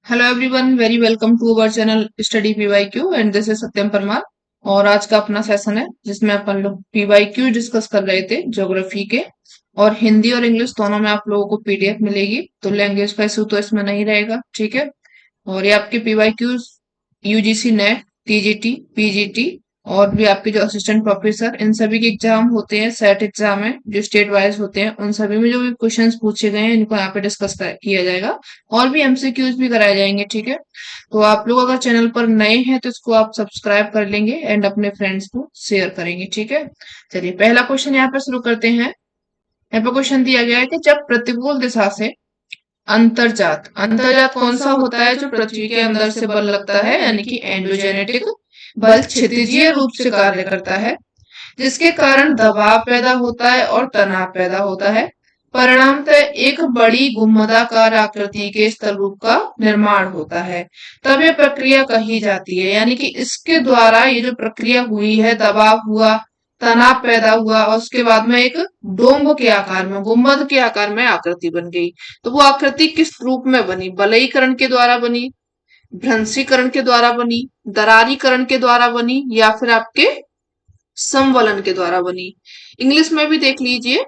Hello everyone, very welcome to our channel study PYQ and this is Satyam Parmar. और आज का अपना सेशन है जिसमें अपन लोग पीवाईक्यू डिस्कस कर रहे थे ज्योग्राफी के। और हिंदी और इंग्लिश दोनों में आप लोगों को पीडीएफ मिलेगी, तो लैंग्वेज का इशू तो इसमें नहीं रहेगा, ठीक है। और ये आपके PYQ UGC net, TGT, PGT और भी आपके जो असिस्टेंट प्रोफेसर, इन सभी के एग्जाम होते हैं, सेट एग्जाम है जो स्टेट वाइज होते हैं, उन सभी में जो भी क्वेश्चंस पूछे गए हैं इनको यहाँ पे डिस्कस किया जाएगा। और भी एमसीक्यूज भी कराए जाएंगे, ठीक है। तो आप लोग अगर चैनल पर नए हैं तो इसको आप सब्सक्राइब कर लेंगे एंड अपने फ्रेंड्स को शेयर करेंगे, ठीक है। चलिए पहला क्वेश्चन यहाँ पे शुरू करते हैं। यहाँ पे क्वेश्चन दिया गया है कि जब प्रतिकूल दिशा से अंतर्जात अंतर्जात कौन सा होता है जो पृथ्वी के अंदर से बल लगता है, यानी कि एंडोजेनेटिक बल क्षितिजीय रूप से कार्य करता है, जिसके कारण दबाव पैदा होता है और तनाव पैदा होता है। परिणामतः एक बड़ी गुम्मदाकार आकृति के स्थल रूप का निर्माण होता है। तब यह प्रक्रिया कही जाती है, यानी कि इसके द्वारा ये जो प्रक्रिया हुई है, दबाव हुआ, तनाव पैदा हुआ और उसके बाद में एक डोम के आकार में, गुम्बद के आकार में आकृति बन गई। तो वो आकृति किस रूप में बनी? बलयीकरण के द्वारा बनी, भ्रंशीकरण के द्वारा बनी, दरारीकरण के द्वारा बनी, या फिर आपके संवलन के द्वारा बनी। इंग्लिश में भी देख लीजिए,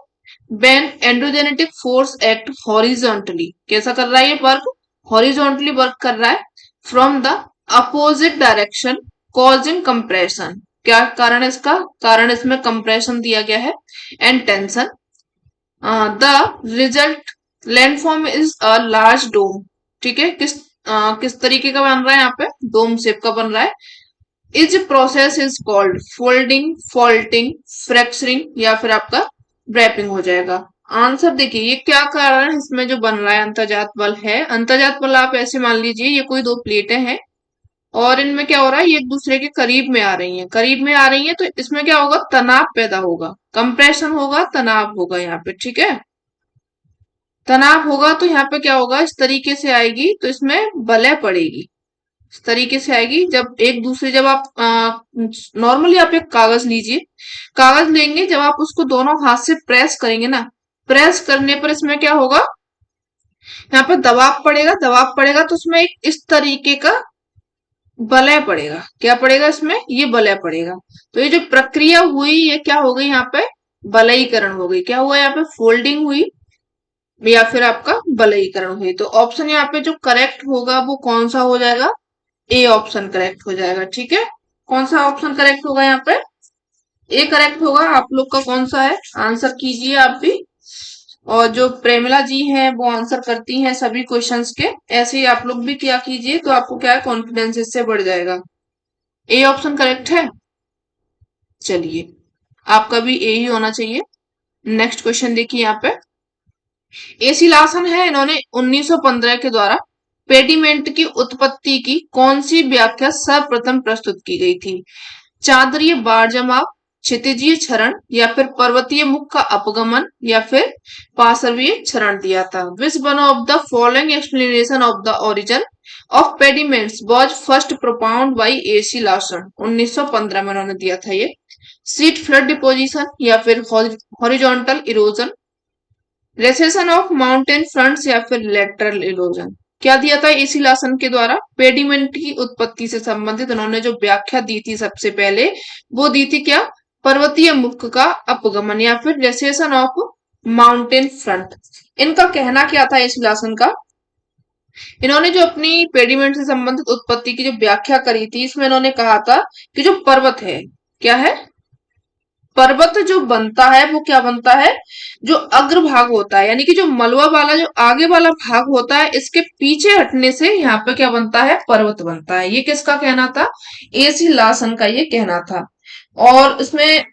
when androgenetic force act horizontally, कैसा कर रहा है ये वर्क? हॉरिजॉन्टली वर्क कर रहा है from the opposite direction causing compression. क्या कारण है इसका? कारण इसमें कंप्रेशन दिया गया है and tension. The result landform is a large dome. ठीक है, किस तरीके का बन रहा है? यहाँ पे डोम शेप का बन रहा है। Is process is called folding, faulting, fracturing या फिर आपका ड्रैपिंग हो जाएगा। आंसर देखिए, ये क्या कारण इसमें जो बन रहा है? अंतर्जात बल है। अंतर्जात बल आप ऐसे मान लीजिए ये कोई दो प्लेटें हैं और इनमें क्या हो रहा है, ये एक दूसरे के करीब में आ रही हैं, करीब में आ रही हैं, तो इसमें क्या होगा? तनाव पैदा होगा, कंप्रेशन होगा, तनाव होगा यहाँ पे, ठीक है। तनाव होगा तो यहाँ पे क्या होगा? इस तरीके से आएगी तो इसमें बलय पड़ेगी, इस तरीके से आएगी। जब एक दूसरे, जब आप नॉर्मली आप एक कागज लीजिए, कागज लेंगे, जब आप उसको दोनों हाथ से प्रेस करेंगे ना, प्रेस करने पर इसमें क्या होगा? यहाँ पे दबाव पड़ेगा, दबाव पड़ेगा तो उसमें एक इस तरीके का बलय पड़ेगा। क्या पड़ेगा इसमें? ये बलय पड़ेगा। तो ये जो प्रक्रिया हुई ये क्या हो गई? यहाँ पे बलयीकरण हो गई। क्या हुआ यहाँ पे? फोल्डिंग हुई या फिर आपका बलयीकरण हुई। तो ऑप्शन यहाँ पे जो करेक्ट होगा वो कौन सा हो जाएगा? ए ऑप्शन करेक्ट हो जाएगा, ठीक है। कौन सा ऑप्शन करेक्ट होगा यहाँ पे? ए करेक्ट होगा। आप लोग का कौन सा है? आंसर कीजिए आप भी। और जो प्रेमिला जी हैं वो आंसर करती हैं सभी क्वेश्चंस के, ऐसे ही आप लोग भी क्या कीजिए, तो आपको क्या है, कॉन्फिडेंस इससे बढ़ जाएगा। ए ऑप्शन करेक्ट है। चलिए, आपका भी ए ही होना चाहिए। नेक्स्ट क्वेश्चन देखिए यहाँ पे। एसी लासन है, इन्होंने 1915 के द्वारा पेडिमेंट की उत्पत्ति की कौन सी व्याख्या सर्वप्रथम प्रस्तुत की गई थी? चादरीय बाढ़ जमाव, क्षितिजीय क्षरण या फिर पर्वतीय मुख का अपगमन या फिर पार्श्वीय क्षरण दिया था। Which one of the following explanation of the origin of pediments was first propounded by AC Lawson? 1915 में उन्होंने दिया था ये। सीट फ्लड डिपोजिशन या फिर horizontal erosion, recession of mountain fronts या फिर लेटरल इरोजन। क्या दिया था एसी लासन के द्वारा? पेडिमेंट की उत्पत्ति से संबंधित उन्होंने जो व्याख्या दी थी सबसे पहले, वो दी थी क्या? पर्वतीय मुख का अपगमन या फिर रेसेशन ऑफ माउंटेन फ्रंट। इनका कहना क्या था एसी लासन का? इन्होंने जो अपनी पेडिमेंट से संबंधित उत्पत्ति की जो व्याख्या करी थी, इसमें इन्होंने कहा था कि जो पर्वत है, क्या है? पर्वत जो बनता है वो क्या बनता है? जो अग्रभाग होता है, यानी कि जो मलबा वाला जो आगे वाला भाग होता है, इसके पीछे हटने से यहाँ पे क्या बनता है? पर्वत बनता है। ये किसका कहना था? एसी लासन का ये कहना था। और इसमें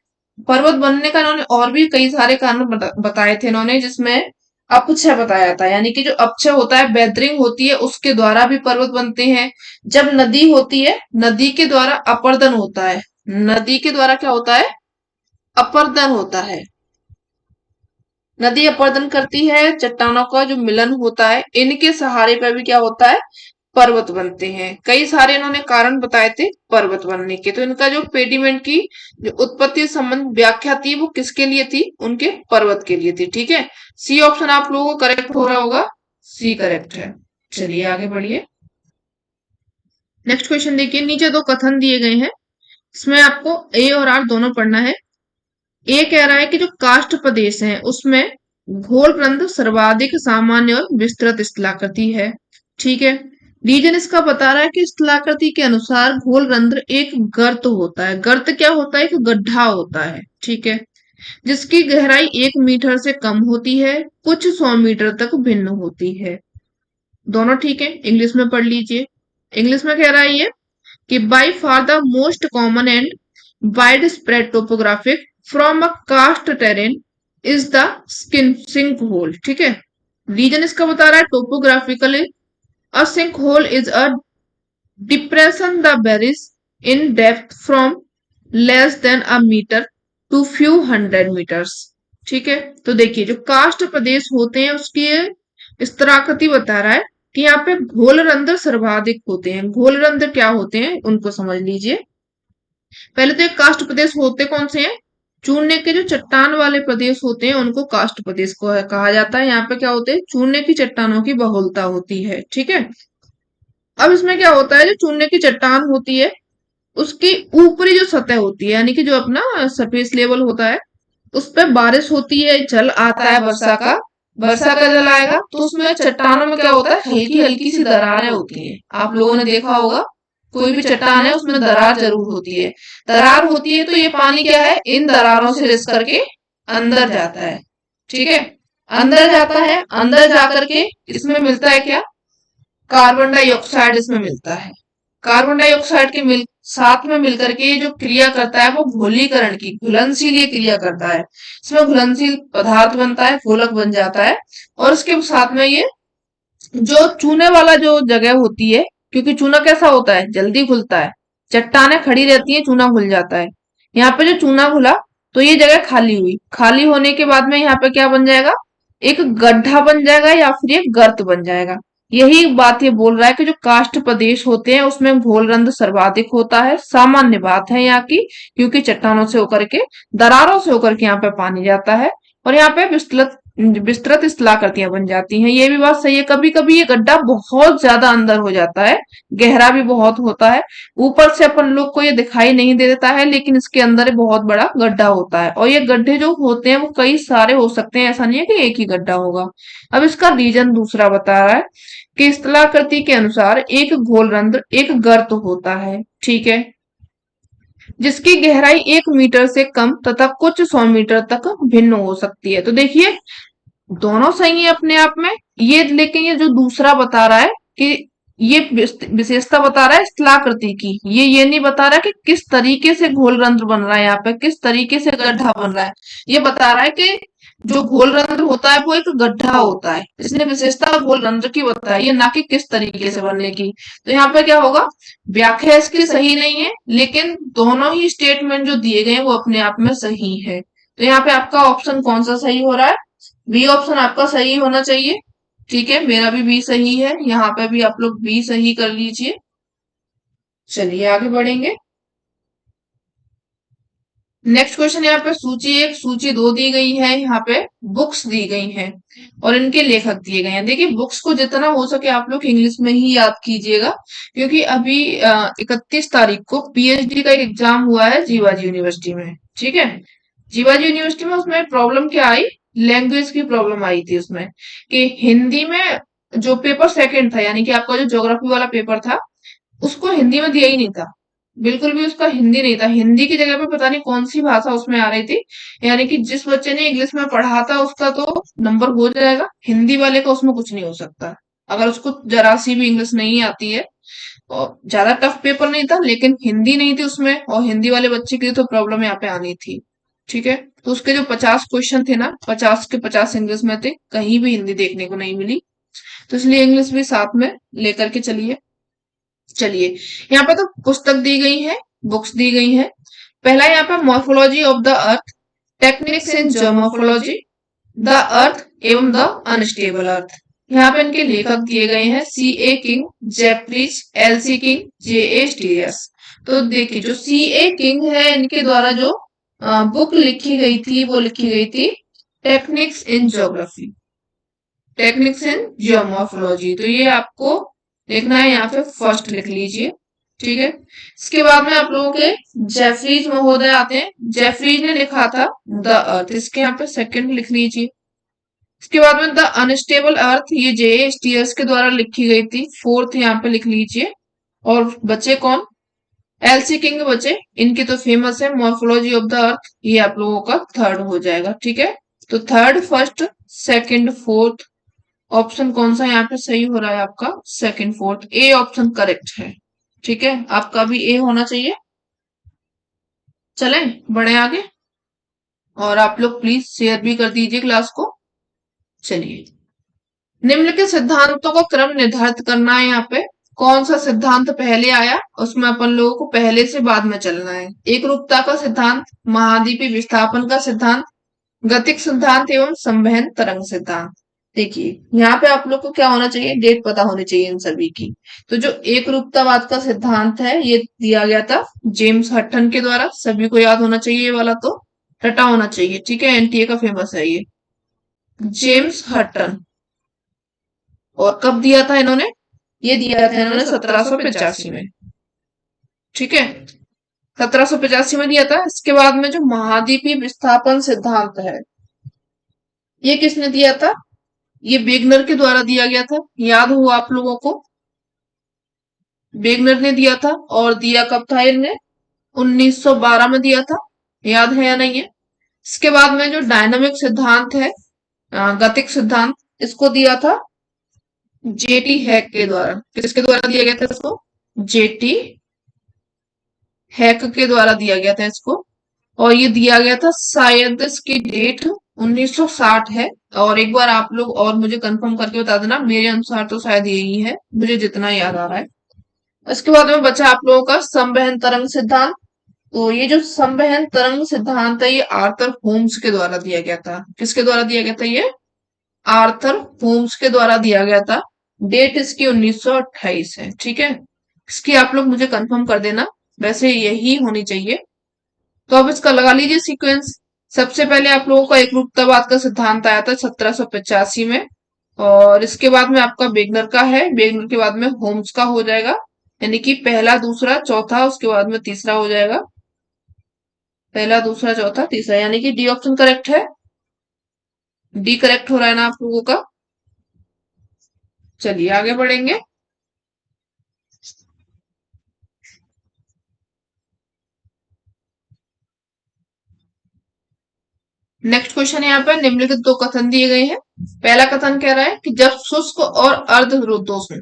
पर्वत बनने का इन्होंने और भी कई सारे कारण बताए थे इन्होंने, जिसमें अपक्षय बताया था, यानी कि जो अपक्षय होता है, वेदरिंग होती है, उसके द्वारा भी पर्वत बनते हैं। जब नदी होती है, नदी के द्वारा अपर्दन होता है, नदी के द्वारा क्या होता है? अपर्दन होता है। नदी अपर्दन करती है, चट्टानों का जो मिलन होता है, इनके सहारे पर भी क्या होता है? पर्वत बनते हैं। कई सारे इन्होंने कारण बताए थे पर्वत बनने के। तो इनका जो पेडिमेंट की जो उत्पत्ति संबंध व्याख्या थी वो किसके लिए थी? उनके पर्वत के लिए थी, ठीक है। सी ऑप्शन आप लोगों को करेक्ट हो रहा होगा, सी करेक्ट है। चलिए आगे बढ़िए। नेक्स्ट क्वेश्चन देखिए, नीचे दो कथन दिए गए हैं, इसमें आपको ए और आर दोनों पढ़ना है। ए कह रहा है कि जो काष्ठ प्रदेश है उसमें घोल ग्रंथ सर्वाधिक सामान्य और विस्तृत स्थलाकृति है। ठीक है। रीजन इसका बता रहा है कि स्थलाकृति के अनुसार घोल ग्रंथ एक गर्त होता है। गर्त क्या होता है? एक गड्ढा होता है। ठीक है। जिसकी गहराई 1 मीटर से कम होती है, कुछ 100 मीटर तक भिन्न होती है। दोनों ठीक है। इंग्लिश में पढ़ लीजिए। इंग्लिश में कह रहा है ये कि by far the most common and wide spread topographic from a karst terrain is the skin sinkhole. ठीक है। रीजन इसका बता रहा है topographically a sinkhole is a depression the varies in depth from less than a metre to few hundred metres. ठीक है। तो देखिए जो कास्ट प्रदेश होते हैं उसकी स्तराकृति बता रहा है कि यहाँ पे घोलरंध्र सर्वाधिक होते हैं। घोलरंध्र क्या होते हैं उनको समझ लीजिए। पहले तो एक कास्ट प्रदेश होते कौन से हैं? चूने के जो चट्टान वाले प्रदेश होते हैं उनको कास्ट प्रदेश को कहा जाता है। यहाँ पे क्या होते हैं? चूने की चट्टानों की बहुलता होती है। ठीक है। अब इसमें क्या होता है, जो चूने की चट्टान होती है उसकी ऊपरी जो सतह होती है, यानी कि जो अपना सरफेस लेवल होता है, उस पर बारिश होती है, जल आता है वर्षा का। वर्षा का जल आएगा तो उसमें चट्टानों में क्या होता है? हल्की हल्की सी दरारें होती हैं। आप लोगों ने देखा होगा कोई भी चट्टान है उसमें दरार जरूर होती है। दरार होती है तो ये पानी क्या है? इन दरारों से रिस करके अंदर जाता है। ठीक है। अंदर जाता है, अंदर जाकर के इसमें मिलता है क्या? कार्बन डाइऑक्साइड इसमें मिलता है। कार्बन डाइऑक्साइड के साथ में मिलकर के ये जो क्रिया करता है वो घोलीकरण की, घुलनशील ये क्रिया करता है। इसमें घुलनशील पदार्थ बनता है, घोलक बन जाता है। और उसके साथ में ये जो चूने वाला जो जगह होती है, क्योंकि चूना कैसा होता है? जल्दी घुलता है। चट्टानें खड़ी रहती है, चूना घुल जाता है। यहाँ पे जो चूना घुला तो ये जगह खाली हुई। खाली होने के बाद में यहाँ पे क्या बन जाएगा? एक गड्ढा बन जाएगा या फिर एक गर्त बन जाएगा। यही बात ये बोल रहा है कि जो काष्ठ प्रदेश होते हैं उसमें घोलरंध्र सर्वाधिक होता है। सामान्य बात है यहाँ की, क्योंकि चट्टानों से होकर के, दरारों से होकर के यहाँ पे पानी जाता है और यहाँ पे विस्तृत विस्तृत स्थलाकृतियां बन जाती हैं। ये भी बात सही है। कभी कभी ये गड्ढा बहुत ज्यादा अंदर हो जाता है, गहरा भी बहुत होता है। ऊपर से अपन लोग को ये दिखाई नहीं दे देता है, लेकिन इसके अंदर बहुत बड़ा गड्ढा होता है। और ये गड्ढे जो होते हैं वो कई सारे हो सकते हैं, ऐसा नहीं है कि एक ही गड्ढा होगा। अब इसका रीजन दूसरा बता रहा है कि स्थलाकृति के अनुसार एक घोलरंध्र एक गर्त होता है। ठीक है। जिसकी गहराई 1 मीटर से कम तथा कुछ 100 मीटर तक भिन्न हो सकती है। तो देखिए दोनों सही है अपने आप में ये, लेकिन ये जो दूसरा बता रहा है कि ये विशेषता बता रहा है स्थलाकृति की, ये नहीं बता रहा कि किस तरीके से घोलरंध्र बन रहा है, यहाँ पे किस तरीके से गड्ढा बन रहा है। ये बता रहा है कि जो घोलरंध्र होता है वो एक गड्ढा होता है। इसने विशेषता घोलरंध्र की बताई है, ना कि किस तरीके से बनने की। तो यहाँ पे क्या होगा? व्याख्या इसकी सही नहीं है, लेकिन दोनों ही स्टेटमेंट जो दिए गए हैं वो अपने आप में सही है। तो यहाँ पे आपका ऑप्शन कौन सा सही हो रहा है? बी ऑप्शन आपका सही होना चाहिए। ठीक है। मेरा भी बी सही है। यहाँ पे भी आप लोग बी सही कर लीजिए। चलिए आगे बढ़ेंगे। नेक्स्ट क्वेश्चन यहाँ पे सूची 1 सूची 2 दी गई है। यहाँ पे बुक्स दी गई हैं और इनके लेखक दिए गए हैं। देखिए बुक्स को जितना हो सके आप लोग इंग्लिश में ही याद कीजिएगा, क्योंकि अभी 31 तारीख को पीएचडी का एक एग्जाम हुआ है जीवाजी यूनिवर्सिटी में। ठीक है। जीवाजी यूनिवर्सिटी में उसमें प्रॉब्लम क्या आई? लैंग्वेज की प्रॉब्लम आई थी उसमें, कि हिंदी में जो पेपर सेकंड था, यानी कि आपका जो ज्योग्राफी वाला पेपर था उसको हिंदी में दिया ही नहीं था। बिल्कुल भी उसका हिंदी नहीं था। हिंदी की जगह पे पता नहीं कौन सी भाषा उसमें आ रही थी। यानी कि जिस बच्चे ने इंग्लिश में पढ़ा था उसका तो नंबर हो जाएगा, हिंदी वाले का उसमें कुछ नहीं हो सकता अगर उसको जरा सी भी इंग्लिश नहीं आती है। और ज्यादा टफ पेपर नहीं था, लेकिन हिंदी नहीं थी उसमें, और हिंदी वाले बच्चे की तो प्रॉब्लम यहाँ पे आनी थी। ठीक है। तो उसके जो 50 क्वेश्चन थे ना, 50 के 50 इंग्लिश में थे, कहीं भी हिंदी देखने को नहीं मिली। तो इसलिए इंग्लिश भी साथ में लेकर के चलिए। चलिए यहाँ पे तो पुस्तक दी गई है, बुक्स दी गई है। पहला यहाँ पे morphology of the earth, techniques in geomorphology, the earth एवं द अनस्टेबल अर्थ। यहाँ पे इनके लेखक दिए गए हैं C A King, Jeffreys, L C King, J A Steers. तो देखिए जो सी ए किंग है इनके द्वारा जो बुक लिखी गई थी वो लिखी गई थी techniques in geography, techniques in geomorphology. तो ये आपको देखना है, यहाँ पे फर्स्ट लिख लीजिए। ठीक है। इसके बाद में आप लोगों के जेफरीज महोदय आते हैं। जेफरीज ने लिखा था द अर्थ, इसके यहाँ पे सेकंड लिख लीजिए। इसके बाद में द अनस्टेबल अर्थ, ये जे स्टीयर्स के द्वारा लिखी गई थी। फोर्थ यहाँ पे लिख लीजिए। और बचे कौन? एलसी किंग बचे। इनकी तो फेमस है मॉर्फोलॉजी ऑफ द अर्थ, ये आप लोगों का थर्ड हो जाएगा। ठीक है, तो third, first, second, fourth option कौन सा यहाँ पे सही हो रहा है? आपका second, fourth, A option correct है। ठीक है, आपका भी ए होना चाहिए। चलें बढ़े आगे, और आप लोग प्लीज शेयर भी कर दीजिए क्लास को। चलिए, निम्नलिखित सिद्धांतों का क्रम निर्धारित करना है। यहाँ पे कौन सा सिद्धांत पहले आया, उसमें अपन लोगों को पहले से बाद में चलना है। एक रूपता का सिद्धांत, महाद्वीपीय विस्थापन का सिद्धांत, गतिक सिद्धांत एवं संवहन तरंग सिद्धांत। देखिए यहाँ पे आप लोग को क्या होना चाहिए, डेट पता होनी चाहिए इन सभी की। तो जो एक रूपतावाद का सिद्धांत है, ये दिया गया था जेम्स हटन के द्वारा। सभी को याद होना चाहिए, ये वाला तो रटा होना चाहिए। ठीक है, एनटीए का फेमस है ये, जेम्स हटन। और कब दिया था इन्होंने? ये दिया था इन्होंने 1785 में। ठीक है, 1785 में दिया था। इसके बाद में जो महाद्वीपीय विस्थापन सिद्धांत है, ये किसने दिया था? ये वेगनर के द्वारा दिया गया था। याद हुआ आप लोगों को? वेगनर ने दिया था। और दिया कब था इनने? 1912 में दिया था। याद है या नहीं है? इसके बाद में जो डायनामिक सिद्धांत है, गतिक सिद्धांत, इसको दिया था जेटी हैक के द्वारा। किसके द्वारा दिया गया था इसको? जेटी हैक के द्वारा दिया गया था इसको। और ये दिया गया था, शायद इसकी डेट 1960 है। और एक बार आप लोग और मुझे कंफर्म करके बता देना, मेरे अनुसार तो शायद यही है, मुझे जितना याद आ रहा है। इसके बाद में बचा आप लोगों का संवहन तरंग सिद्धांत। तो ये जो संवहन तरंग सिद्धांत है, ये आर्थर होम्स के द्वारा दिया गया था। किसके द्वारा दिया गया था? ये आर्थर होम्स के द्वारा दिया गया था। डेट इसकी 1928 है। ठीक है, इसकी आप लोग मुझे कंफर्म कर देना, वैसे यही होनी चाहिए। तो अब इसका लगा लीजिए सीक्वेंस। सबसे पहले आप लोगों का एकरूपतावाद का सिद्धांत आया था 1785 में। और इसके बाद में आपका वेगनर का है। वेगनर के बाद में होम्स का हो जाएगा, यानी कि पहला, दूसरा, चौथा, उसके बाद में तीसरा हो जाएगा। पहला, दूसरा, चौथा, तीसरा, यानी कि डी ऑप्शन करेक्ट है। डी करेक्ट हो रहा है ना आप लोगों का? चलिए आगे बढ़ेंगे। नेक्स्ट क्वेश्चन यहाँ पे निम्नलिखित दो कथन दिए गए हैं। पहला कथन कह रहा है कि जब शुष्क और अर्ध रुद्धोष्ण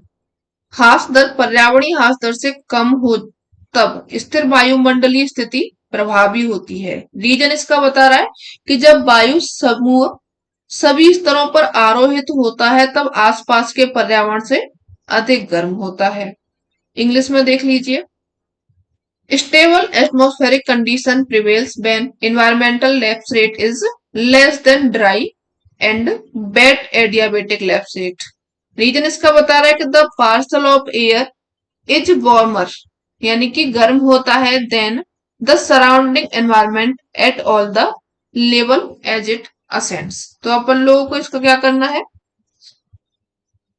हास दर पर्यावरणीय हास दर से कम हो, तब स्थिर वायुमंडलीय स्थिति प्रभावी होती है। रीजन इसका बता रहा है कि जब वायु समूह सभी स्तरों पर आरोहित होता है, तब आसपास के पर्यावरण से अधिक गर्म होता है। इंग्लिश में देख लीजिए। Stable atmospheric condition prevails when environmental lapse rate is less than dry and wet adiabatic lapse rate. Reason इसका बता रहा है कि the parcel of air is warmer, यानी कि गर्म होता है, then the surrounding environment at all the level as it ascends. तो अपन लोगों को इसका क्या करना है,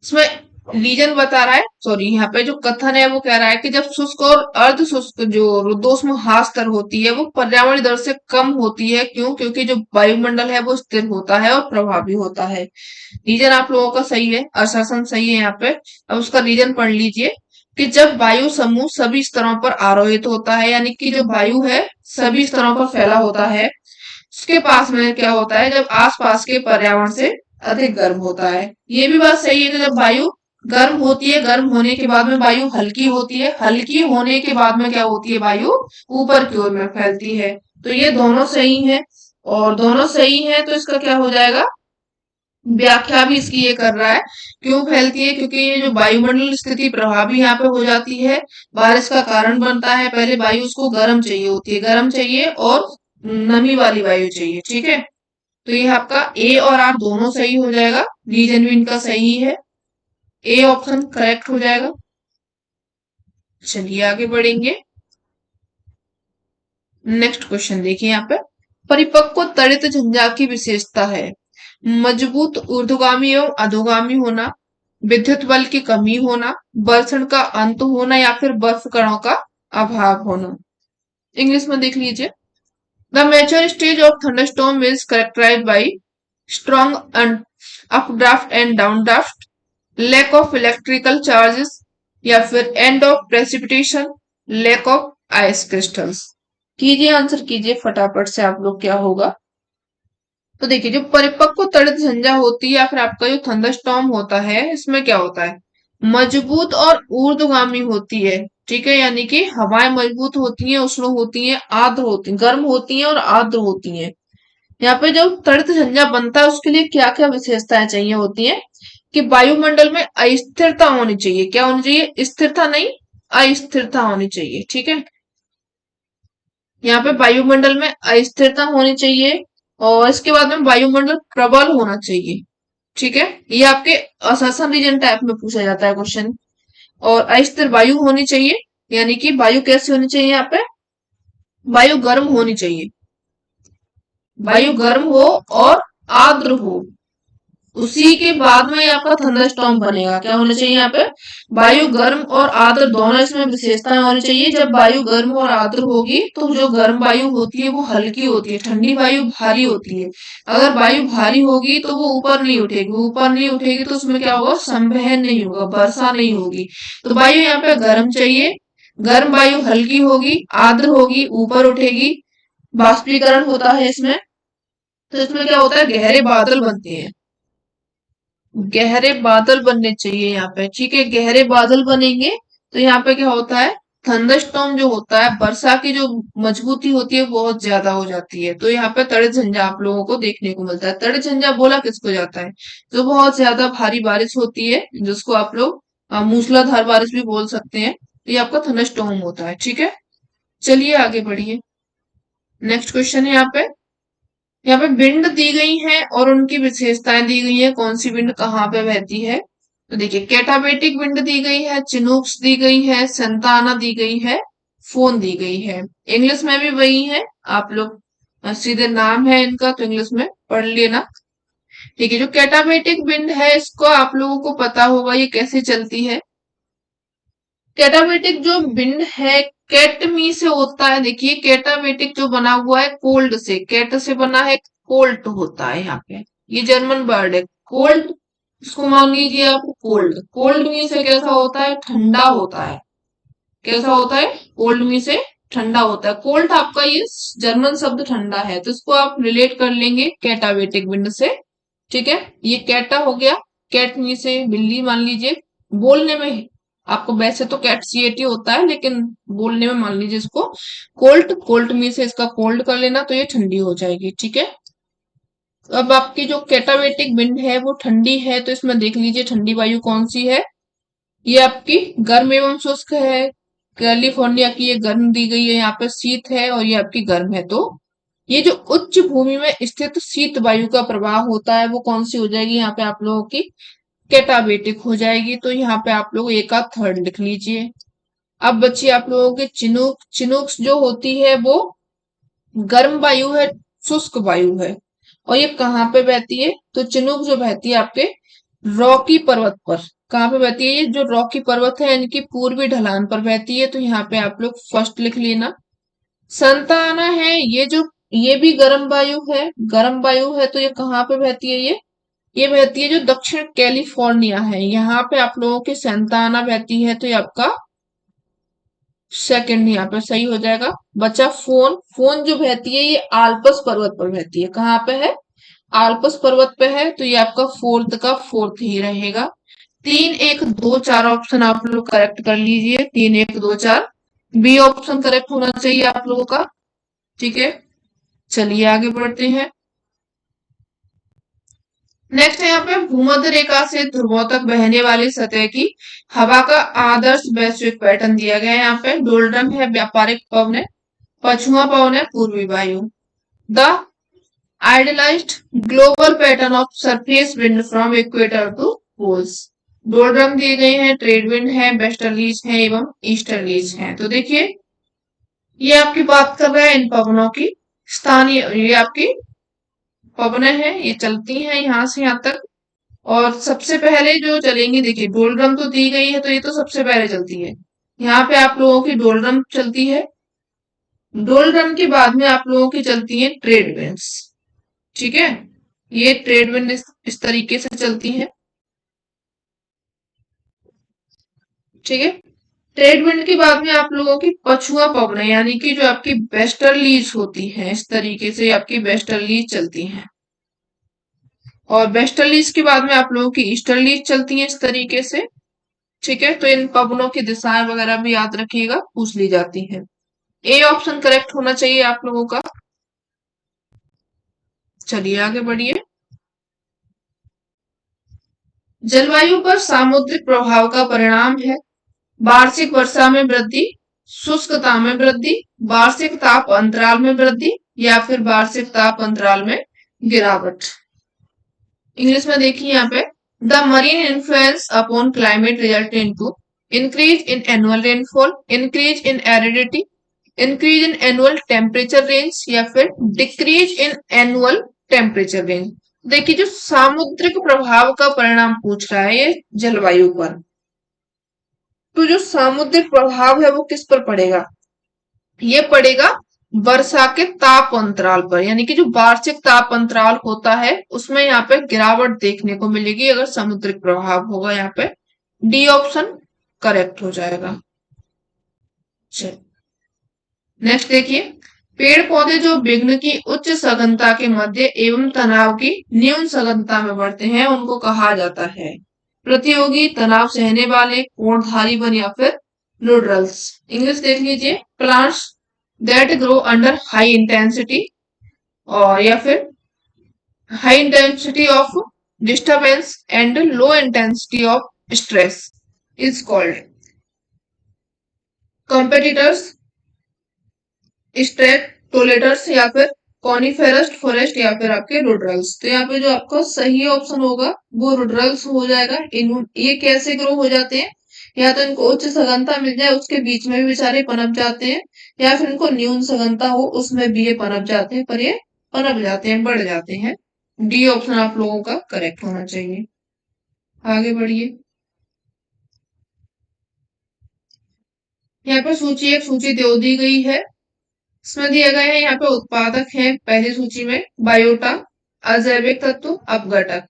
इसमें रीजन बता रहा है, सॉरी यहाँ पे जो कथन है वो कह रहा है कि जब शुष्क और अर्ध शुष्क जो रुद्धोष्म हास दर होती है, वो पर्यावरण दर से कम होती है। क्यों? क्योंकि जो वायुमंडल है वो स्थिर होता है और प्रभावी होता है। रीजन आप लोगों का सही है, असर्शन सही है यहाँ पे। अब उसका रीजन पढ़ लीजिए कि जब वायु समूह सभी स्तरों पर आरोहित होता है, यानी कि जो वायु है सभी स्तरों पर फैला होता है, उसके पास में क्या होता है, जब आसपास के पर्यावरण से अधिक गर्म होता है। ये भी बात सही है कि जब वायु गर्म होती है, गर्म होने के बाद में वायु हल्की होती है, हल्की होने के बाद में क्या होती है, वायु ऊपर की ओर में फैलती है। तो ये दोनों सही है, और दोनों सही है तो इसका क्या हो जाएगा, व्याख्या भी इसकी ये कर रहा है। क्यों फैलती है? क्योंकि ये जो वायुमंडल स्थिति प्रभावी यहाँ पे हो जाती है, बारिश का कारण बनता है। पहले वायु उसको गर्म चाहिए होती है, गर्म चाहिए और नमी वाली वायु चाहिए। ठीक है, तो ये आपका ए और आर दोनों सही हो जाएगा। रीजन भी इनका सही है, ए ऑप्शन करेक्ट हो जाएगा। चलिए आगे बढ़ेंगे। नेक्स्ट क्वेश्चन देखिए यहाँ पे, परिपक्व तड़ित झंझा की विशेषता है मजबूत ऊर्ध्वगामी एवं अधोगामी होना, विद्युत बल की कमी होना, बर्षण का अंत होना या फिर बर्फ कणों का अभाव होना। इंग्लिश में देख लीजिए। The mature stage of thunderstorm is characterised by strong updraft and downdraft, lack of electrical charges या फिर end of precipitation, lack of ice crystals. कीजिए, आंसर कीजिए फटाफट से आप लोग, क्या होगा। तो देखिए, जो परिपक्व तड़ित झंझा होती है या फिर आपका जो थंडरस्टॉर्म होता है, इसमें क्या होता है, मजबूत और ऊर्ध्वगामी होती है। ठीक है, यानी कि हवाएं मजबूत होती हैं, उष्ण होती हैं, आर्द्र होती हैं, गर्म होती हैं और आर्द्र होती हैं। यहाँ पे जब तड़ित झंझा बनता है उसके लिए क्या क्या विशेषताएं चाहिए होती हैं कि वायुमंडल में अस्थिरता होनी चाहिए। क्या होनी चाहिए, स्थिरता नहीं, अस्थिरता होनी चाहिए। ठीक है, यहाँ पे वायुमंडल में अस्थिरता होनी चाहिए और इसके बाद में वायुमंडल प्रबल होना चाहिए। ठीक है, ये आपके अशासन रीजन टाइप में पूछा जाता है क्वेश्चन। और अस्थिर वायु होनी चाहिए, यानी कि वायु कैसी होनी चाहिए, यहाँ पे वायु गर्म होनी चाहिए, वायु गर्म हो और आर्द्र हो। उसी के बाद में आपका थंडरस्टॉर्म बनेगा। क्या होना चाहिए यहाँ पे, वायु गर्म और आर्द्र दोनों इसमें विशेषताएं होनी चाहिए। जब वायु गर्म और आर्द्र होगी तो जो गर्म वायु होती है वो हल्की होती है, ठंडी वायु भारी होती है। अगर वायु भारी होगी तो वो ऊपर नहीं उठेगी, ऊपर नहीं उठेगी तो उसमें क्या होगा, संवहन नहीं होगा, वर्षा नहीं होगी। तो वायु यहाँ पे गर्म चाहिए, गर्म वायु हल्की होगी, आर्द्र होगी, ऊपर उठेगी, बाष्पीकरण होता है इसमें। तो इसमें क्या होता है, गहरे बादल बनते हैं, गहरे बादल बनने चाहिए यहाँ पे। ठीक है, गहरे बादल बनेंगे तो यहाँ पे क्या होता है, थंडरस्टॉर्म जो होता है, वर्षा की जो मजबूती होती है बहुत ज्यादा हो जाती है। तो यहाँ पे तड़ित झंझा आप लोगों को देखने को मिलता है। तड़ित झंझा बोला किसको जाता है, जो बहुत ज्यादा भारी बारिश होती है, जिसको आप लोग मूसलाधार बारिश भी बोल सकते हैं। तो ये आपका थंडरस्टॉर्म होता है। ठीक है, चलिए आगे बढ़िए। नेक्स्ट क्वेश्चन है यहाँ पे विंड दी गई है और उनकी विशेषताएं दी गई है, कौन सी विंड कहाँ पे बहती है। तो देखिए, कैटाबेटिक विंड दी गई है, चिनूक्स दी गई है, सेंटाना दी गई है, फोन दी गई है। इंग्लिश में भी वही है, आप लोग सीधे नाम है इनका तो इंग्लिश में पढ़ लेना। ठीक है, जो कैटाबेटिक विंड है इसको आप लोगों को पता होगा ये कैसे चलती है। कैटाबेटिक जो विंड है कैटमी से होता है। देखिए, कैटाबेटिक जो बना हुआ है कोल्ड से, कैट से बना है, कोल्ट होता है यहाँ पे। ये जर्मन वर्ड है कोल्ड, इसको मान लीजिए आप कोल्ड। कोल्ड में से कैसा होता है, ठंडा होता है। कैसा होता है, कोल्ड में से ठंडा होता है। कोल्ड आपका ये जर्मन शब्द ठंडा है, तो इसको आप रिलेट कर लेंगे कैटाबेटिक विंड से। ठीक है, ये कैटा हो गया, कैट में से बिल्ली मान लीजिए। बोलने में आपको वैसे तो कैट सीएटी होता है, लेकिन बोलने में मान लीजिए इसको कोल्ट, कोल्ट में से इसका कोल्ड कर लेना तो ये ठंडी हो जाएगी। ठीक है, अब आपकी जो कैटाबेटिक विंड है वो ठंडी है, तो इसमें देख लीजिए ठंडी वायु कौन सी है। ये आपकी गर्म एवं शुष्क है। कैलिफोर्निया की ये गर्म दी गई है, यहाँ पे शीत है और ये आपकी गर्म है। तो ये जो उच्च भूमि में स्थित शीत वायु का प्रवाह होता है वो कौन सी हो जाएगी, यहाँ पे आप लोगों की कैटाबेटिक हो जाएगी। तो यहाँ पे आप लोग एक आध थर्ड लिख लीजिए। अब बच्चे आप लोगों के चिनूक, चिनूक्स जो होती है वो गर्म वायु है, शुष्क वायु है। और ये कहाँ पे बहती है, तो चिनूक जो बहती है आपके रॉकी पर्वत पर। कहाँ पे बहती है, ये जो रॉकी पर्वत है इनकी पूर्वी ढलान पर बहती है। तो यहाँ पे आप लोग फर्स्ट लिख लेना। संता आना है, ये जो ये भी गर्म वायु है, गर्म वायु है। तो ये कहाँ पे बहती है, ये बहती है जो दक्षिण कैलिफोर्निया है, यहाँ पे आप लोगों की सेंटाना बहती है। तो ये आपका सेकंड यहाँ पे सही हो जाएगा। बचा फोन, फोन जो बहती है ये आल्पस पर्वत पर बहती है। कहाँ पे है, आल्पस पर्वत पे है। तो ये आपका फोर्थ का फोर्थ ही रहेगा। 3 1 2 4 ऑप्शन आप लोग करेक्ट कर लीजिए। 3 1 2 4 बी ऑप्शन करेक्ट होना चाहिए आप लोगों का। ठीक है, चलिए आगे बढ़ते हैं। नेक्स्ट है यहाँ पे भूमध्य रेखा से ध्रुवों तक बहने वाली सतह की हवा का आदर्श वैश्विक पैटर्न दिया गया है। यहाँ पे डोल्ड्रम है व्यापारिक पवन है, पछुआ पवन है पूर्वी वायु। The idealised global pattern of surface wind from equator to poles. Doldrum दिए गए हैं, ट्रेड विंड है, वेस्टर्लीज है एवं ईस्टर्लीज है। तो देखिए, ये आपकी बात कर रहा है इन पवनों की। स्थानीय ये आपकी पवनें हैं, ये चलती हैं यहाँ से यहाँ तक और सबसे पहले जो चलेंगी, देखिए डोलड्रम तो दी गई है तो ये तो सबसे पहले चलती है। यहाँ पे आप लोगों की डोलड्रम चलती है। डोलड्रम के बाद में आप लोगों की चलती है ट्रेड विंड्स। ठीक है, ये ट्रेड विंड इस तरीके से चलती है। ठीक है, ट्रेड विंड के बाद में आप लोगों की पछुआ पवनें यानी कि जो आपकी वेस्टर्लीज होती हैं, इस तरीके से आपकी वेस्टर्लीज चलती हैं। और वेस्टर्लीज के बाद में आप लोगों की ईस्टर्लीज चलती हैं इस तरीके से। ठीक है, तो इन पवनों की दिशाएं वगैरह भी याद रखिएगा, पूछ ली जाती है। ए ऑप्शन करेक्ट होना चाहिए आप लोगों का। चलिए आगे बढ़िए। जलवायु पर सामुद्रिक प्रभाव का परिणाम है वार्षिक वर्षा में वृद्धि, शुष्कता में वृद्धि, वार्षिक ताप अंतराल में वृद्धि, या फिर वार्षिक ताप अंतराल में गिरावट। इंग्लिश में देखिए यहाँ पे, the marine influence upon climate result to increase in annual rainfall, increase in aridity, increase in annual temperature range, या फिर decrease in annual temperature range. देखिए जो सामुद्रिक प्रभाव का परिणाम पूछ रहा है ये जलवायु पर, तो जो सामुद्रिक प्रभाव है वो किस पर पड़ेगा? ये पड़ेगा वर्षा के ताप अंतराल पर, यानी कि जो वार्षिक ताप अंतराल होता है उसमें यहाँ पे गिरावट देखने को मिलेगी अगर समुद्रिक प्रभाव होगा। यहाँ पे डी ऑप्शन करेक्ट हो जाएगा। नेक्स्ट देखिए, पेड़ पौधे जो विघ्न की उच्च सघनता के मध्य एवं तनाव की न्यून सघनता में बढ़ते हैं उनको कहा जाता है प्रतियोगी, तनाव सहने वाले, कोणधारी वन, या फिर नूडल्स। इंग्लिश देख लीजिए, plants that grow under high intensity, और या फिर high intensity of disturbance and low intensity of stress is called competitors, stress tolerators, या फिर कॉनिफेरस फॉरेस्ट, या फिर आपके रुड्रल्स। तो यहाँ पे जो आपका सही ऑप्शन होगा वो रुड्रल्स हो जाएगा। ये कैसे ग्रो हो जाते हैं? या तो इनको उच्च सघनता मिल जाए उसके बीच में भी बेचारे पनप जाते हैं, या फिर इनको न्यून सघनता हो उसमें भी ये पनप जाते हैं, पर ये पनप जाते हैं, बढ़ जाते हैं। डी ऑप्शन आप लोगों का करेक्ट होना चाहिए। आगे बढ़िए। यहाँ पर एक सूची दे दी गई है। इसमें दिया गया है, यहाँ पे उत्पादक है पहली सूची में बायोटा, अजैविक तत्व, अपघटक।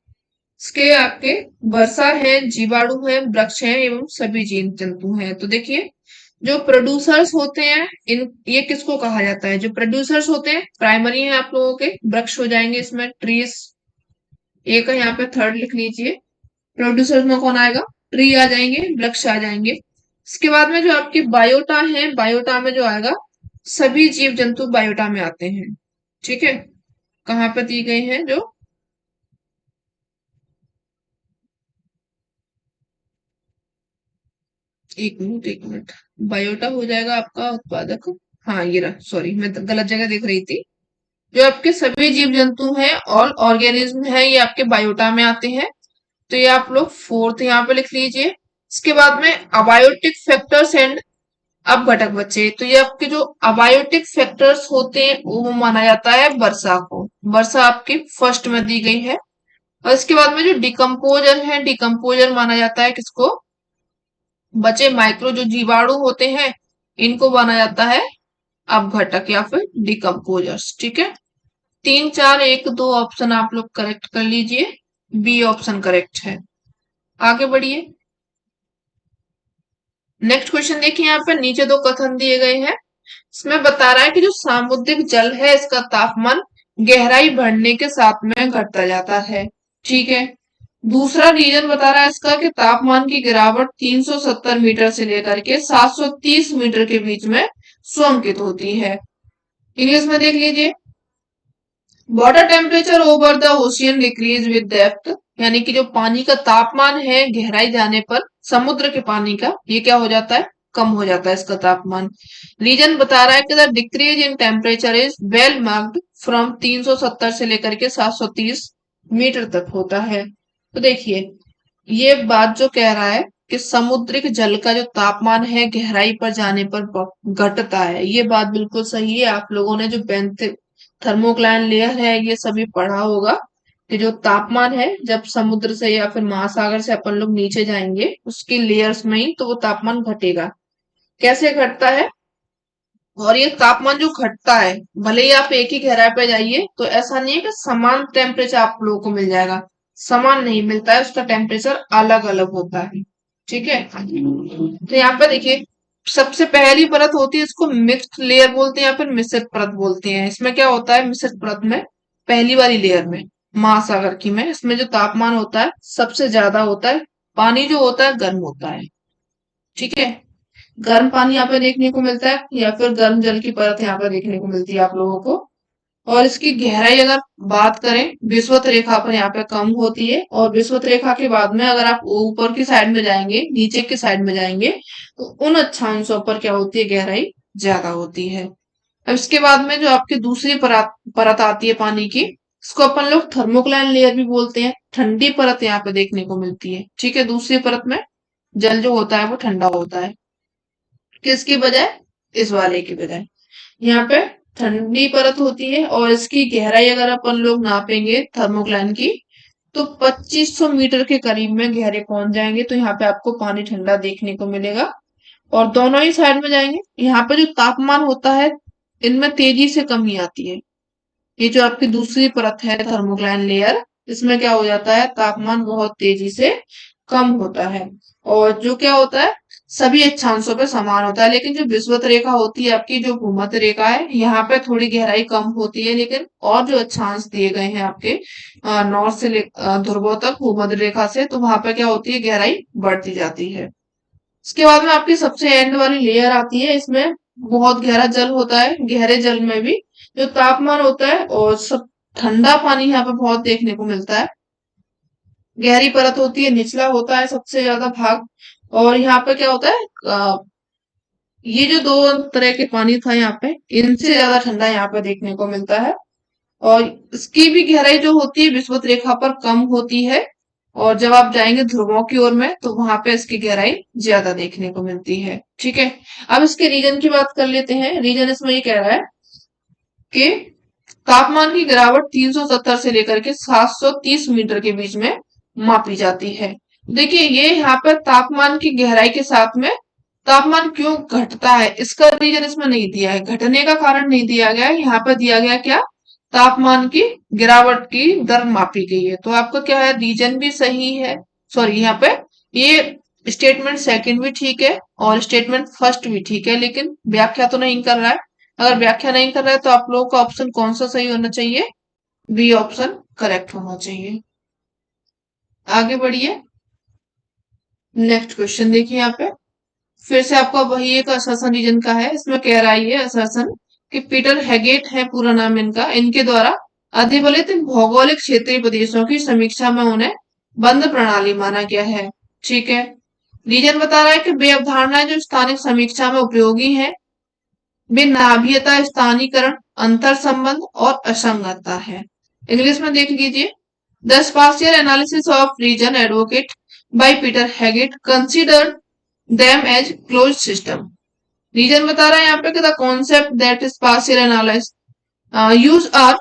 इसके आपके वर्षा है, जीवाणु है, वृक्ष है एवं सभी जीव जंतु हैं। तो देखिए जो प्रोड्यूसर्स होते हैं इन ये किसको कहा जाता है? जो प्रोड्यूसर्स होते हैं प्राइमरी है आप लोगों के, वृक्ष हो जाएंगे इसमें, ट्रीज एक है, यहाँ पे थर्ड लिख लीजिए। प्रोड्यूसर्स में कौन आएगा? ट्री आ जाएंगे, वृक्ष आ जाएंगे। इसके बाद में जो आपकी बायोटा है, बायोटा में जो आएगा सभी जीव जंतु बायोटा में आते हैं। ठीक है, कहाँ पे दी गई है? जो एक मिनट, बायोटा हो जाएगा आपका उत्पादक। हाँ ये रहा, सॉरी मैं तो गलत जगह देख रही थी। जो आपके सभी जीव जंतु हैं और ऑर्गेनिज्म है ये आपके बायोटा में आते हैं। तो ये आप लोग फोर्थ यहाँ पे लिख लीजिए। इसके बाद में अबायोटिक फैक्टर्स एंड अपघटक बच्चे, तो ये आपके जो अबायोटिक फैक्टर्स होते हैं वो माना जाता है वर्षा को। वर्षा आपकी फर्स्ट में दी गई है। और इसके बाद में जो डिकम्पोजर है, डिकम्पोजर माना जाता है किसको? बचे माइक्रो जो जीवाणु होते हैं इनको माना जाता है अपघटक या फिर डिकम्पोजर्स। ठीक है, 3 4 1 2 ऑप्शन आप लोग करेक्ट कर लीजिए। बी ऑप्शन करेक्ट है। आगे बढ़िए। नेक्स्ट क्वेश्चन देखिए, यहाँ पे नीचे दो कथन दिए गए हैं। इसमें बता रहा है कि जो सामुद्रिक जल है इसका तापमान गहराई बढ़ने के साथ में घटता जाता है। ठीक है, दूसरा रीजन बता रहा है इसका कि तापमान की गिरावट 370 मीटर से लेकर के 730 मीटर के बीच में स्वंकित होती है। इंग्लिश में देख लीजिए, water temperature over the ocean decrease with depth, यानी कि जो पानी का तापमान है गहराई जाने पर समुद्र के पानी का ये क्या हो जाता है? कम हो जाता है इसका तापमान। रीजन बता रहा है कि the decrease in temperature is well marked from 370 से लेकर के 730 मीटर तक होता है। तो देखिए ये बात जो कह रहा है कि समुद्रिक जल का जो तापमान है गहराई पर जाने पर घटता है, ये बात बिल्कुल सही है। आप लोगों ने जो बेंथ थर्मोक्लाइन लेयर है ये सभी पढ़ा होगा। कि जो तापमान है जब समुद्र से या फिर महासागर से अपन लोग नीचे जाएंगे उसकी लेयर्स में ही, तो वो तापमान घटेगा। कैसे घटता है? और ये तापमान जो घटता है, भले ही आप एक ही गहराई पे जाइए तो ऐसा नहीं है कि समान टेम्परेचर आप लोगों को मिल जाएगा। समान नहीं मिलता है, उसका टेम्परेचर अलग अलग होता है। ठीक है, तो यहाँ पे देखिए, सबसे पहली परत होती है, इसको मिक्स्ड लेयर बोलते हैं या फिर मिश्रित परत बोलते हैं। इसमें क्या होता है, मिश्रित परत में पहली वाली लेयर में, महासागर की में, इसमें जो तापमान होता है सबसे ज्यादा होता है, पानी जो होता है गर्म होता है। ठीक है, गर्म पानी यहाँ पे देखने को मिलता है या फिर गर्म जल की परत यहाँ पे देखने को मिलती है आप लोगों को। और इसकी गहराई अगर बात करें, विषुवत रेखा पर यहाँ पे कम होती है, और विषुवत रेखा के बाद में अगर आप ऊपर की साइड में जाएंगे, नीचे की साइड में जाएंगे, तो उन अक्षांशों पर क्या होती है, गहराई ज्यादा होती है। अब इसके बाद में जो आपकी दूसरी परत परत आती है पानी की, इसको अपन लोग थर्मोक्लाइन लेयर भी बोलते हैं। ठंडी परत यहाँ पे देखने को मिलती है। ठीक है, दूसरी परत में जल जो होता है वो ठंडा होता है, किसकी बजाय, इस वाले की बजाय। यहाँ पे ठंडी परत होती है और इसकी गहराई अगर अपन लोग नापेंगे थर्मोक्लाइन की, तो 2500 मीटर के करीब में गहरे पहुंच जाएंगे, तो यहाँ पे आपको पानी ठंडा देखने को मिलेगा। और दोनों ही साइड में जाएंगे, यहाँ पे जो तापमान होता है इनमें तेजी से कमी आती है। ये जो आपकी दूसरी परत है थर्मोक्लाइन लेयर, इसमें क्या हो जाता है, तापमान बहुत तेजी से कम होता है। और जो क्या होता है, सभी अक्षांशों पे समान होता है। लेकिन जो विषुवत रेखा होती है आपकी, जो भूमध्य रेखा है, यहाँ पे थोड़ी गहराई कम होती है। लेकिन और जो अक्षांश दिए गए हैं आपके नॉर्थ से ध्रुवों तक भूमध्य रेखा से, तो वहां पे क्या होती है, गहराई बढ़ती जाती है। इसके बाद में आपकी सबसे एंड वाली लेयर आती है, इसमें बहुत गहरा जल होता है। गहरे जल में भी जो तापमान होता है और सब ठंडा पानी यहाँ पे बहुत देखने को मिलता है। गहरी परत होती है, निचला होता है सबसे ज्यादा भाग। और यहाँ पे क्या होता है, ये जो दो तरह के पानी था यहाँ पे, इनसे ज्यादा ठंडा यहाँ पे देखने को मिलता है। और इसकी भी गहराई जो होती है विषुवत रेखा पर कम होती है। और जब आप जाएंगे ध्रुवों की ओर में, तो वहां पे इसकी गहराई ज्यादा देखने को मिलती है। ठीक है, अब इसके रीजन की बात कर लेते हैं। रीजन इसमें ये कह रहा है कि तापमान की गिरावट 370 से लेकर के 730 मीटर के बीच में मापी जाती है। देखिए, ये यहाँ पर तापमान की गहराई के साथ में तापमान क्यों घटता है, इसका रीजन इसमें नहीं दिया है, घटने का कारण नहीं दिया गया है। यहाँ पर दिया गया क्या, तापमान की गिरावट की दर मापी गई है। तो आपका क्या है, रीजन भी सही है। सॉरी, यहाँ पे ये स्टेटमेंट सेकंड भी ठीक है और स्टेटमेंट फर्स्ट भी ठीक है, लेकिन व्याख्या तो नहीं कर रहा है। अगर व्याख्या नहीं कर रहा है तो आप लोगों का ऑप्शन कौन सा सही होना चाहिए, बी ऑप्शन करेक्ट होना चाहिए। आगे बढ़िए, नेक्स्ट क्वेश्चन देखिए। यहाँ पे फिर से आपका वही एक असर्सन रीजन का है। इसमें कह रहा है ये असर्सन कि पीटर हैगेट है पूरा नाम इनका, इनके द्वारा अधिबलित भौगोलिक क्षेत्रीय प्रदेशों की समीक्षा में उन्हें बंद प्रणाली माना गया है। ठीक है, रीजन बता रहा है कि वे अवधारणाएं जो स्थानिक समीक्षा में उपयोगी हैं, वे नाभीयता, स्थानीकरण, अंतर संबंध और असंगतता है। इंग्लिश में देख लीजिए, the spatial analysis of region advocate by Peter Haggett considered them as closed system। Region बता रहा है यहाँ पे कि the concept that spatial analysis use are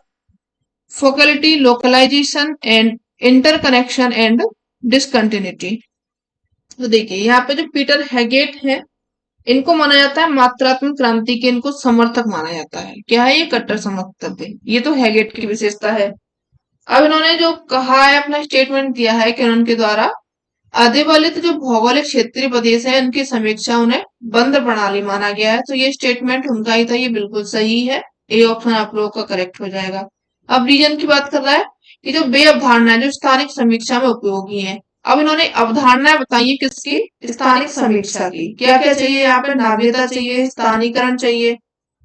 focality, localization and interconnection and discontinuity। तो देखिए, यहाँ पे जो पीटर हैगेट है, इनको माना जाता है मात्रात्मक क्रांति के, इनको समर्थक माना जाता है। क्या है ये, कट्टर समर्थक है। ये तो हैगेट की विशेषता है। अब इन्होंने जो कहा है, अपना स्टेटमेंट दिया है कि उनके द्वारा अधिबलित जो भौगोलिक क्षेत्रीय प्रदेश है, इनकी समीक्षा उन्हें बंद प्रणाली माना गया है। तो ये स्टेटमेंट उनका ही था, ये बिल्कुल सही है। ए ऑप्शन आप लोगों का करेक्ट हो जाएगा। अब रीजन की बात कर रहा है कि जो बे अवधारणा जो स्थानिक समीक्षा में उपयोगी है। अब इन्होंने अवधारणाएं बताई है किसकी, स्थानिक समीक्षा की। क्या क्या चाहिए यहाँ पे, नाभ्यता चाहिए, स्थानीकरण चाहिए,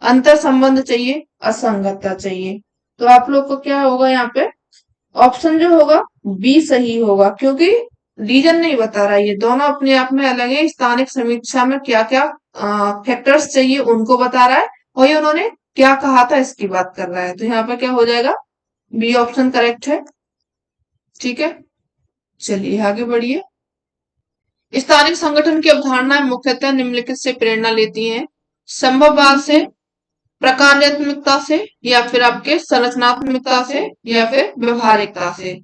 अंतर संबंध चाहिए, असंगतता चाहिए। तो आप लोग को क्या होगा यहाँ पे, ऑप्शन जो होगा बी सही होगा, क्योंकि रीजन नहीं बता रहा है, ये दोनों अपने आप में अलग है। स्थानिक समीक्षा में क्या क्या फैक्टर्स चाहिए उनको बता रहा है, और ये उन्होंने क्या कहा था इसकी बात कर रहा है। तो यहाँ पे क्या हो जाएगा, बी ऑप्शन करेक्ट है। ठीक है, चलिए आगे बढ़िए। स्थानिक संगठन की अवधारणाएं मुख्यतः निम्नलिखित से प्रेरणा लेती हैं, संभववाद से, प्रकार्यात्मकता से, या फिर आपके संरचनात्मकता से, या फिर व्यवहारिकता से।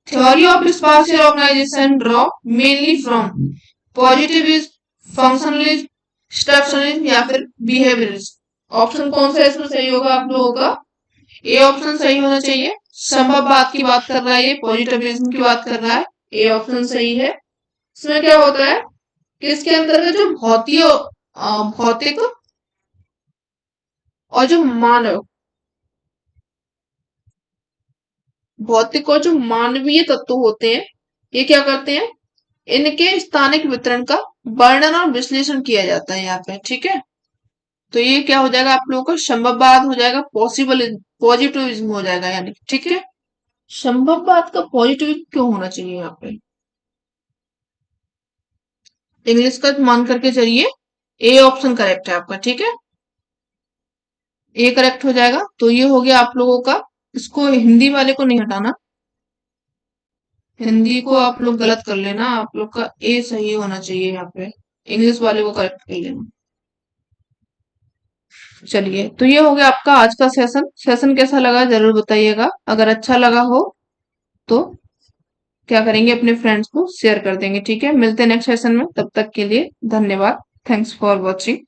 Theory of spatial organisation draw mainly from positivism, functionalism, structuralism, या फिर बिहेवियरिज्म। ऑप्शन कौन सा इसमें सही होगा आप लोगों का? ए ऑप्शन सही होना चाहिए। संभववाद की बात कर रहा है, ये पॉजिटिविज्म की बात कर रहा है। ए ऑप्शन सही है। इसमें क्या होता है कि इसके अंतर्गत जो भौतिक और जो मानव भौतिक और जो मानवीय तत्व होते हैं, ये क्या करते हैं, इनके स्थानिक वितरण का वर्णन और विश्लेषण किया जाता है यहाँ पे। ठीक है, तो ये क्या हो जाएगा आप लोगों को? संभववाद हो जाएगा, पॉसिबल पॉजिटिविज्म हो जाएगा यानी। ठीक है, संभववाद का पॉजिटिव क्यों होना चाहिए यहाँ पे? इंग्लिश का मान करके चलिए, ए ऑप्शन करेक्ट है आपका। ठीक है, ए करेक्ट हो जाएगा। तो ये हो गया आप लोगों का। इसको हिंदी वाले को नहीं हटाना, हिंदी को आप लोग गलत कर लेना, आप लोग का ए सही होना चाहिए यहाँ पे, इंग्लिश वाले को करेक्ट कर लेना। चलिए, तो ये हो गया आपका आज का सेशन। सेशन कैसा लगा जरूर बताइएगा। अगर अच्छा लगा हो तो क्या करेंगे, अपने फ्रेंड्स को शेयर कर देंगे। ठीक है, मिलते हैं नेक्स्ट सेशन में, तब तक के लिए धन्यवाद। Thanks for watching.